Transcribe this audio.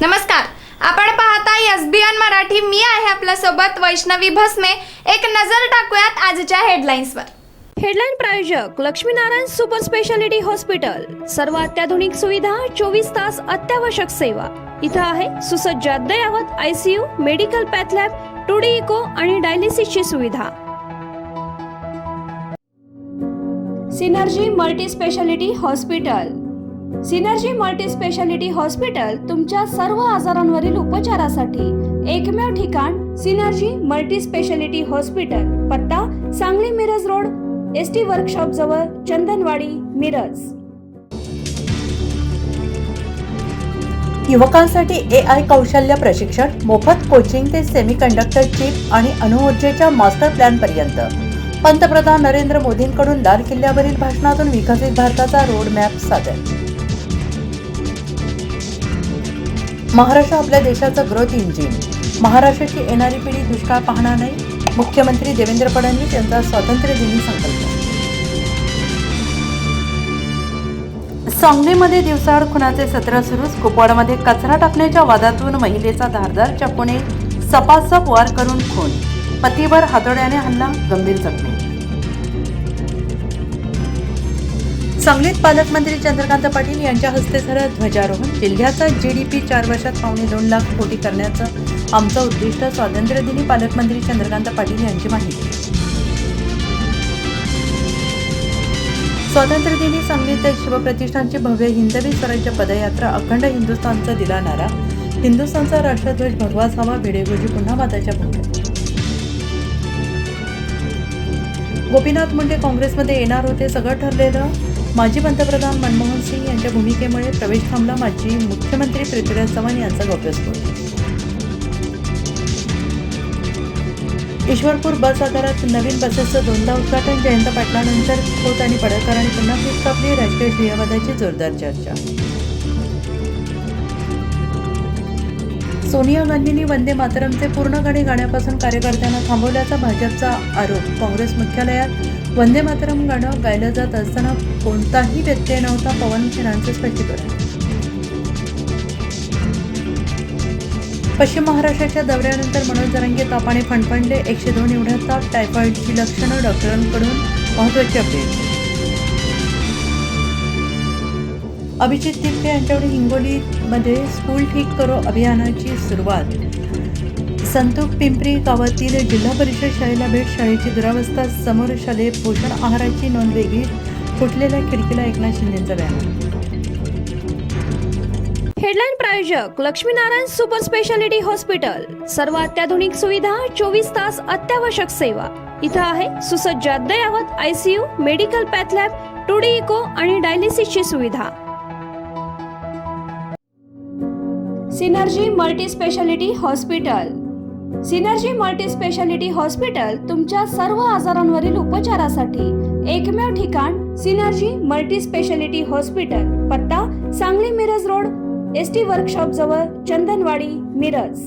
नमस्कार, आपण पाहताय एसबीएन मराठी. मी आहे आपल्या सोबत वैष्णवी भस्मे. एक नजर टाकूयात आजच्या हेडलाईन्सवर. हेडलाईन प्रायोजक लक्ष्मीनारायण सुपर स्पेशालिटी हॉस्पिटल. सर्व अत्याधुनिक सुविधा, 24 तास अत्यावश्यक सेवा. इथं आहे सुसज्ज अद्ययावत ICU, medical path lab, 2D echo आणि डायलिसिसची सुविधा. Synergy multi speciality hospital. Synergy multi speciality hospital तुमच्या सर्व आजारांवरील उपचारासाठी एकमेव ठिकाण. Synergy multi speciality hospital. पत्ता Sangli Miraj road, ST workshop जवळ, चंदनवाडी, मिरज. युवकांसाठी AI कौशल्य प्रशिक्षण, मोफत कोचिंग ते सेमीकंडक्टर चिप आणि अणुऊर्जेच्या मास्टर प्लॅन पर्यंत. पंतप्रधान नरेंद्र मोदींकडून लाल किल्ल्यावरील भाषणातून विकसित भारताचा रोड मॅप सादर. महाराष्ट्र आपल्या देशाचं ग्रोथ इंजिन. महाराष्ट्राची येणारी पिढी दुष्काळ पाहणार नाही. मुख्यमंत्री देवेंद्र फडणवीस यांचा स्वातंत्र्य दिनी संकल्प. सांगलीमध्ये दिवसाआड खुनाचे सत्र सुरू. कुपवाडमध्ये कचरा टाकण्याच्या वादातून महिलेचा धारदार चाकूने सपासप वार करून खून. पतीवर हातोड्याने हल्ला, गंभीर जखमी. सांगलीत पालकमंत्री चंद्रकांत पाटील यांच्या हस्ते झालं ध्वजारोहण. जिल्ह्याचा GDP 4 वर्षात 2.25 लाख कोटी करण्याचं आमचं उद्दिष्ट. स्वातंत्र्यदिनी पालकमंत्री चंद्रकांत पाटील यांची माहिती. स्वातंत्र्यदिनी सांगलीत शिवप्रतिष्ठानची भव्य हिंदवी स्वराज्य पदयात्रा. अखंड हिंदुस्थानचा दिला नारा. हिंदुस्थानचा राष्ट्रध्वज भगवा सावा. भिडेगुजी पुन्हा वादाच्या भोवऱ्यात. गोपीनाथ मुंडे काँग्रेसमध्ये येणार होते, सगळं ठरलेलं. माजी पंतप्रधान मनमोहन सिंग यांच्या भूमिकेमुळे प्रवेश थांबला. माजी मुख्यमंत्री पृथ्वीराज चव्हाण यांचा गौप्यस्फोट. ईश्वरपूर बस आगारात नवीन बसेसचं दोनदा उद्घाटन. जयंत पाटलांनंतर खोत आणि पडळकरांनी पुन्हा फीत कापली. राजकीय ध्येयवादाची जोरदार चर्चा. सोनिया गांधींनी वंदे मातरमचे पूर्ण गाणे गाण्यापासून कार्यकर्त्यांना थांबवल्याचा भाजपचा आरोप. काँग्रेस मुख्यालयात वंदे मातरम गाणं गायलं जात असताना कोणताही व्यत्यय नव्हता. पवन खेरांचे स्पष्टीकरण. पश्चिम महाराष्ट्राच्या दौऱ्यानंतर मनोज जरांगे तापाने फणफणले. 102 एवढा ताप, टायफॉइडची लक्षणं. डॉक्टरांकडून महत्त्वाची अपडेट. अभिजित तिप्पे यांच्याकडे हिंगोलीमध्ये स्कूल ठीक करो अभियानाची सुरुवात. संतूक पिंपरी गावातील जिल्हा परिषद शाळेला भेट. शाळेची दुरावस्था समोर. शालेय पोषण आहाराची नोंद वेगळी. फुटलेल्या खिडकीला एकनाथ शिंदेंचा बॅनर. हेडलाईन प्रायोजक लक्ष्मीनारायण सुपर स्पेशालिटी हॉस्पिटल. सर्व अत्याधुनिक सुविधा, 24 तास अत्यावश्यक सेवा. इथं आहे सुसज्ज अद्ययावत ICU, medical path lab, 2D echo आणि डायलिसिसची सुविधा. Synergy multi speciality hospital. Synergy multi speciality hospital तुमच्या सर्व आजारांवरील उपचारासाठी एकमेव ठिकाण. Synergy multi speciality hospital. पत्ता Sangli Miraj road, ST workshop जवळ, चंदनवाडी, मिरज.